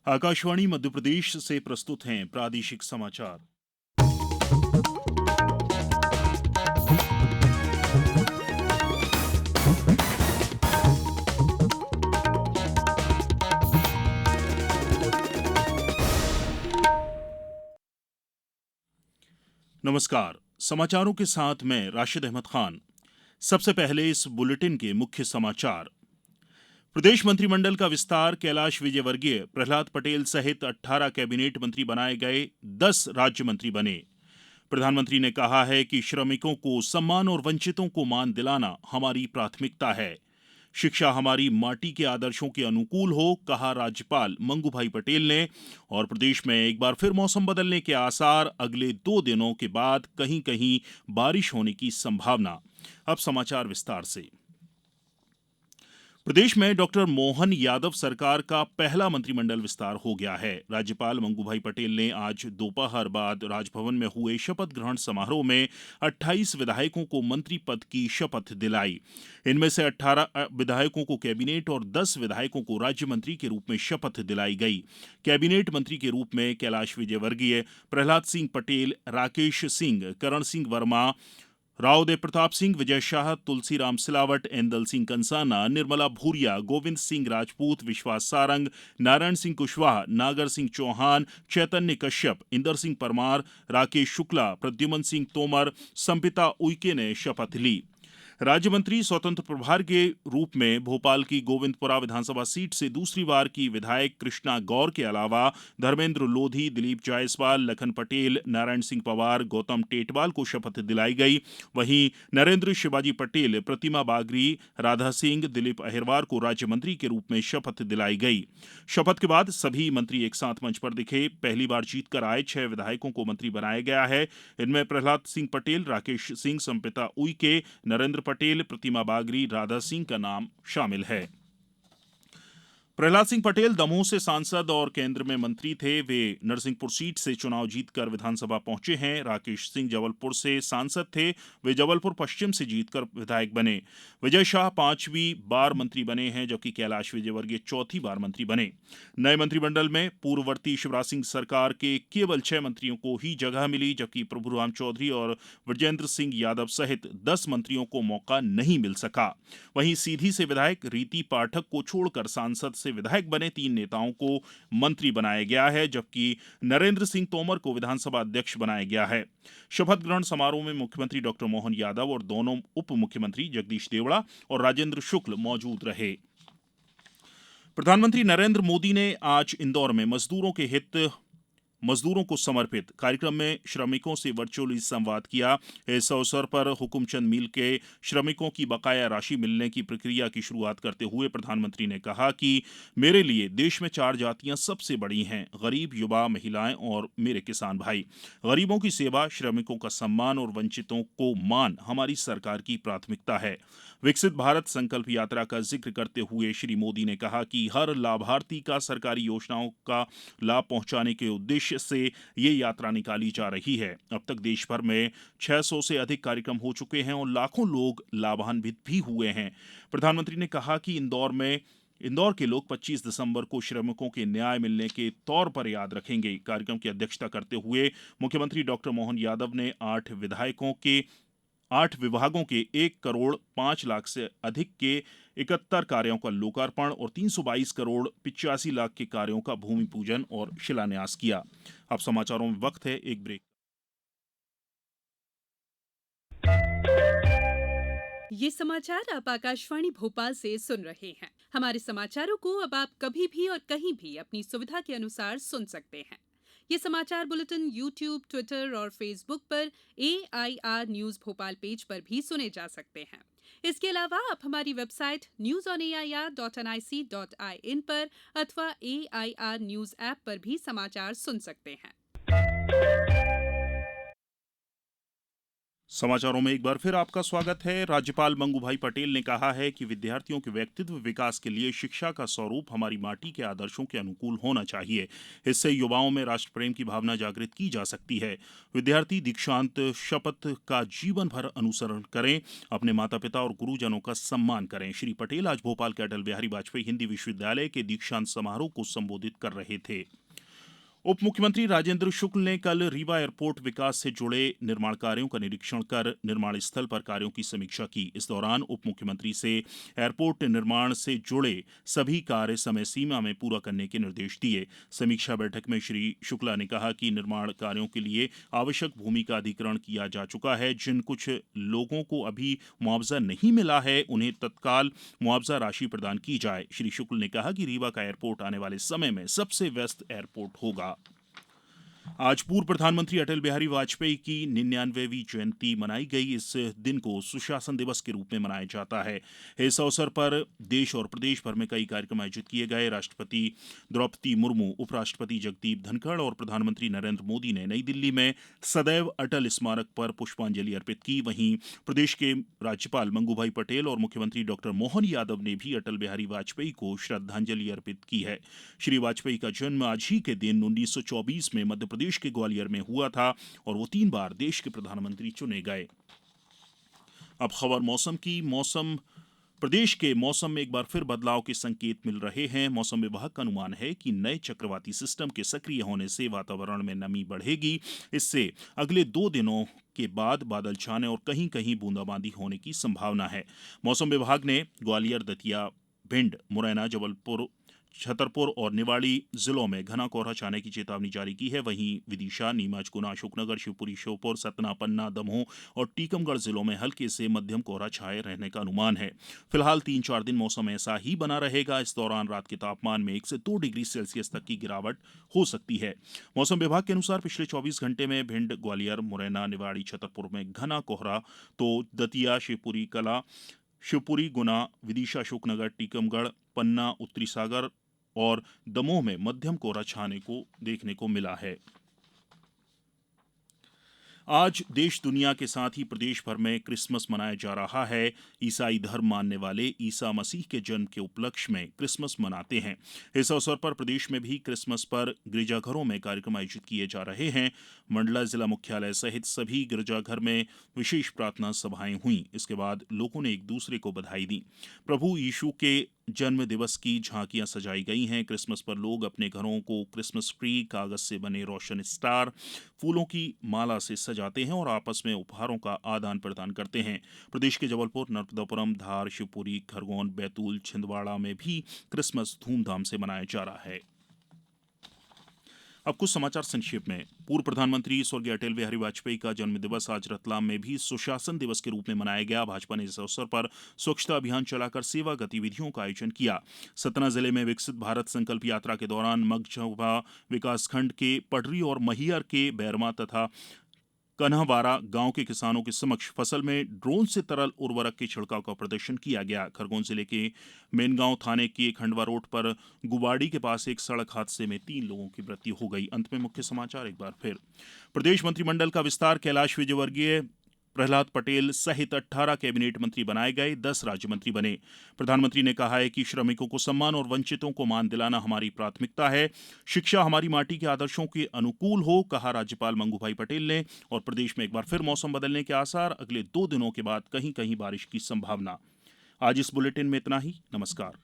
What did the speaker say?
आकाशवाणी मध्य प्रदेश से प्रस्तुत हैं प्रादेशिक समाचार। नमस्कार। समाचारों के साथ मैं राशिद अहमद खान। सबसे पहले इस बुलेटिन के मुख्य समाचार। प्रदेश मंत्रिमंडल का विस्तार, कैलाश विजयवर्गीय, प्रहलाद पटेल सहित 18 कैबिनेट मंत्री बनाए गए, 10 राज्य मंत्री बने। प्रधानमंत्री ने कहा है कि श्रमिकों को सम्मान और वंचितों को मान दिलाना हमारी प्राथमिकता है। शिक्षा हमारी माटी के आदर्शों के अनुकूल हो, कहा राज्यपाल मंगू भाई पटेल ने। और प्रदेश में एक बार फिर मौसम बदलने के आसार, अगले 2 दिनों के बाद कहीं कहीं बारिश होने की संभावना। अब समाचार विस्तार से। प्रदेश में डॉक्टर मोहन यादव सरकार का पहला मंत्रिमंडल विस्तार हो गया है। राज्यपाल मंगू भाई पटेल ने आज दोपहर बाद राजभवन में हुए शपथ ग्रहण समारोह में 28 विधायकों को मंत्री पद की शपथ दिलाई। इनमें से 18 विधायकों को कैबिनेट और 10 विधायकों को राज्य मंत्री के रूप में शपथ दिलाई गई। कैबिनेट मंत्री के रूप में कैलाश विजयवर्गीय, प्रहलाद सिंह पटेल, राकेश सिंह, करण सिंह वर्मा, राव देव प्रताप सिंह, विजय शाह, तुलसीराम सिलावट, एंदल सिंह कंसाना, निर्मला भूरिया, गोविंद सिंह राजपूत, विश्वास सारंग, नारायण सिंह कुशवाहा, नागर सिंह चौहान, चैतन्य कश्यप, इंदर सिंह परमार, राकेश शुक्ला, प्रद्युमन सिंह तोमर, संपिता उइके ने शपथ ली। राज्य मंत्री स्वतंत्र प्रभार के रूप में भोपाल की गोविंदपुरा विधानसभा सीट से दूसरी बार की विधायक कृष्णा गौर के अलावा धर्मेंद्र लोधी, दिलीप जायसवाल, लखन पटेल, नारायण सिंह पवार, गौतम टेटवाल को शपथ दिलाई गई। वहीं नरेंद्र शिवाजी पटेल, प्रतिमा बागरी, राधा सिंह, दिलीप अहिरवार को राज्य मंत्री के रूप में शपथ दिलाई गई। शपथ के बाद सभी मंत्री एक साथ मंच पर दिखे। पहली बार जीतकर आए 6 विधायकों को मंत्री बनाया गया है। इनमें प्रहलाद सिंह पटेल, राकेश सिंह, संपिता उइके, नरेंद्र पटेल, प्रतिमा बागरी, राधा सिंह का नाम शामिल है। प्रहलाद सिंह पटेल दमोह से सांसद और केंद्र में मंत्री थे। वे नरसिंहपुर सीट से चुनाव जीतकर विधानसभा पहुंचे हैं। राकेश सिंह जबलपुर से सांसद थे। वे जबलपुर पश्चिम से जीतकर विधायक बने। विजय शाह 5वीं बार मंत्री बने हैं, जबकि कैलाश विजयवर्गीय 4थी बार मंत्री बने। नए मंत्रिमंडल में पूर्ववर्ती शिवराज सिंह सरकार के केवल 6 मंत्रियों को ही जगह मिली, जबकि प्रभुराम चौधरी और विजेंद्र सिंह यादव सहित 10 मंत्रियों को मौका नहीं मिल सका। वहीं सीधी से विधायक रीति पाठक को छोड़कर सांसद से विधायक बने 3 नेताओं को मंत्री बनाया गया है, जबकि नरेंद्र सिंह तोमर को विधानसभा अध्यक्ष बनाया गया है। शपथ ग्रहण समारोह में मुख्यमंत्री डॉक्टर मोहन यादव और दोनों उप मुख्यमंत्री जगदीश देवड़ा और राजेंद्र शुक्ल मौजूद रहे। प्रधानमंत्री नरेंद्र मोदी ने आज इंदौर में मजदूरों को समर्पित कार्यक्रम में श्रमिकों से वर्चुअली संवाद किया। इस अवसर पर हुकुमचंद मील के श्रमिकों की बकाया राशि मिलने की प्रक्रिया की शुरुआत करते हुए प्रधानमंत्री ने कहा कि मेरे लिए देश में 4 जातियां सबसे बड़ी हैं: गरीब, युवा, महिलाएं और मेरे किसान भाई। गरीबों की सेवा, श्रमिकों का सम्मान और वंचितों को मान हमारी सरकार की प्राथमिकता है। विकसित भारत संकल्प यात्रा का जिक्र करते हुए श्री मोदी ने कहा कि हर लाभार्थी का सरकारी योजनाओं का लाभ पहुंचाने के उद्देश्य से ये यात्रा निकाली जा रही है। अब तक देश भर में 600 से अधिक कार्यक्रम हो चुके हैं और लाखों लोग लाभान्वित भी हुए हैं। प्रधानमंत्री ने कहा कि इंदौर के लोग 25 दिसंबर को श्रमिकों के न्याय मिलने के तौर पर याद रखेंगे। कार्यक्रम की अध्यक्षता करते हुए मुख्यमंत्री डॉक्टर मोहन यादव ने 8 विभागों के 1 करोड़ 5 लाख से अधिक के 71 कार्यों का लोकार्पण और 322 करोड़ 85 लाख के कार्यों का भूमि पूजन और शिलान्यास किया। अब समाचारों में वक्त है एक ब्रेक। ये समाचार आप आकाशवाणी भोपाल से सुन रहे हैं। हमारे समाचारों को अब आप कभी भी और कहीं भी अपनी सुविधा के अनुसार सुन सकते हैं। ये समाचार बुलेटिन YouTube, ट्विटर और फेसबुक पर AIR न्यूज भोपाल पेज पर भी सुने जा सकते हैं। इसके अलावा आप हमारी वेबसाइट newsonair.nic.in पर अथवा AIR न्यूज ऐप पर भी समाचार सुन सकते हैं। समाचारों में एक बार फिर आपका स्वागत है। राज्यपाल मंगूभाई पटेल ने कहा है कि विद्यार्थियों के व्यक्तित्व विकास के लिए शिक्षा का स्वरूप हमारी माटी के आदर्शों के अनुकूल होना चाहिए। इससे युवाओं में राष्ट्र प्रेम की भावना जागृत की जा सकती है। विद्यार्थी दीक्षांत शपथ का जीवन भर अनुसरण करें, अपने माता पिता और गुरुजनों का सम्मान करें। श्री पटेल आज भोपाल के अटल बिहारी वाजपेयी हिंदी विश्वविद्यालय के दीक्षांत समारोह को संबोधित कर रहे थे। उप मुख्यमंत्री राजेंद्र शुक्ल ने कल रीवा एयरपोर्ट विकास से जुड़े निर्माण कार्यों का निरीक्षण कर निर्माण स्थल पर कार्यों की समीक्षा की। इस दौरान उप मुख्यमंत्री से एयरपोर्ट निर्माण से जुड़े सभी कार्य समय सीमा में पूरा करने के निर्देश दिए। समीक्षा बैठक में श्री शुक्ला ने कहा कि निर्माण कार्यों के लिए आवश्यक भूमि का अधिग्रहण किया जा चुका है। जिन कुछ लोगों को अभी मुआवजा नहीं मिला है, उन्हें तत्काल मुआवजा राशि प्रदान की जाए। श्री शुक्ल ने कहा कि रीवा का एयरपोर्ट आने वाले समय में सबसे व्यस्त एयरपोर्ट होगा। आज पूर्व प्रधानमंत्री अटल बिहारी वाजपेयी की 99वीं जयंती मनाई गई। इस दिन को सुशासन दिवस के रूप में मनाया जाता है। इस अवसर पर देश और प्रदेश भर में कई कार्यक्रम आयोजित किए गए। राष्ट्रपति द्रौपदी मुर्मू, उपराष्ट्रपति जगदीप धनखड़ और प्रधानमंत्री नरेंद्र मोदी ने नई दिल्ली में सदैव अटल स्मारक पर पुष्पांजलि अर्पित की। वहीं प्रदेश के राज्यपाल मंगूभाई पटेल और मुख्यमंत्री डॉक्टर मोहन यादव ने भी अटल बिहारी वाजपेयी को श्रद्धांजलि अर्पित की है। श्री वाजपेयी का जन्म आज ही के दिन 1924 में मध्य प्रदेश के ग्वालियर में हुआ था और वो 3 बार देश के प्रधानमंत्री चुने गए। अब खबर मौसम की। प्रदेश के मौसम में एक बार फिर बदलाव के संकेत मिल रहे हैं। मौसम विभाग का अनुमान है कि नए चक्रवाती सिस्टम के सक्रिय होने से वातावरण में नमी बढ़ेगी। इससे अगले 2 दिनों के बाद बादल छाने और कहीं कहीं बूंदाबांदी होने की संभावना है। मौसम विभाग ने ग्वालियर, दतिया, भिंड, मुरैना, जबलपुर, छतरपुर और निवाड़ी जिलों में घना कोहरा छाने की चेतावनी जारी की है। वहीं विदिशा, नीमच, गुना, अशोकनगर, शिवपुरी, श्योपुर, सतना, पन्ना, दमोह और टीकमगढ़ जिलों में हल्के से मध्यम कोहरा छाए रहने का अनुमान है। फिलहाल 3-4 दिन मौसम ऐसा ही बना रहेगा। इस दौरान रात के तापमान में 1 से 2 डिग्री सेल्सियस तक की गिरावट हो सकती है। मौसम विभाग के अनुसार पिछले 24 घंटे में भिंड, ग्वालियर, मुरैना, निवाड़ी, छतरपुर में घना कोहरा, तो दतिया, शिवपुरी, गुना, विदिशा, अशोकनगर, टीकमगढ़, पन्ना, उत्तरी सागर और दमोह में मध्यम कोहरा छाने को देखने को मिला है। आज देश दुनिया के साथ ही प्रदेश भर में क्रिसमस मनाया जा रहा है। ईसाई धर्म मानने वाले ईसा मसीह के जन्म के उपलक्ष्य में क्रिसमस मनाते हैं। इस अवसर पर प्रदेश में भी क्रिसमस पर गिरजाघरों में कार्यक्रम आयोजित किए जा रहे हैं। मंडला जिला मुख्यालय सहित सभी गिरजाघर में विशेष प्रार्थना सभाएं हुई। इसके बाद लोगों ने एक दूसरे को बधाई दी। प्रभु यीशु के जन्म दिवस की झांकियां सजाई गई हैं। क्रिसमस पर लोग अपने घरों को क्रिसमस ट्री, कागज से बने रोशन स्टार, फूलों की माला से सजाते हैं और आपस में उपहारों का आदान प्रदान करते हैं। प्रदेश के जबलपुर, नर्मदापुरम, धार, शिवपुरी, खरगोन, बैतूल, छिंदवाड़ा में भी क्रिसमस धूमधाम से मनाया जा रहा है। अब कुछ समाचार संक्षेप में। पूर्व प्रधानमंत्री स्वर्गीय अटल बिहारी वाजपेयी का जन्म दिवस आज रतलाम में भी सुशासन दिवस के रूप में मनाया गया। भाजपा ने इस अवसर पर स्वच्छता अभियान चलाकर सेवा गतिविधियों का आयोजन किया। सतना जिले में विकसित भारत संकल्प यात्रा के दौरान मगझौवा विकासखंड के पटरी और महियर के बैरमा तथा कन्हवारा गांव के किसानों के समक्ष फसल में ड्रोन से तरल उर्वरक के छिड़काव का प्रदर्शन किया गया। खरगोन जिले के मेनगांव थाने के खंडवा रोड पर गुवाड़ी के पास एक सड़क हादसे में 3 लोगों की मृत्यु हो गई। अंत में मुख्य समाचार एक बार फिर। प्रदेश मंत्रिमंडल का विस्तार। कैलाश विजयवर्गीय, प्रहलाद पटेल सहित 18 कैबिनेट मंत्री बनाए गए, 10 राज्य मंत्री बने। प्रधानमंत्री ने कहा है कि श्रमिकों को सम्मान और वंचितों को मान दिलाना हमारी प्राथमिकता है। शिक्षा हमारी माटी के आदर्शों के अनुकूल हो, कहा राज्यपाल मंगूभाई पटेल ने। और प्रदेश में एक बार फिर मौसम बदलने के आसार, अगले 2 दिनों के बाद कहीं कहीं बारिश की संभावना। आज इस बुलेटिन में इतना ही। नमस्कार।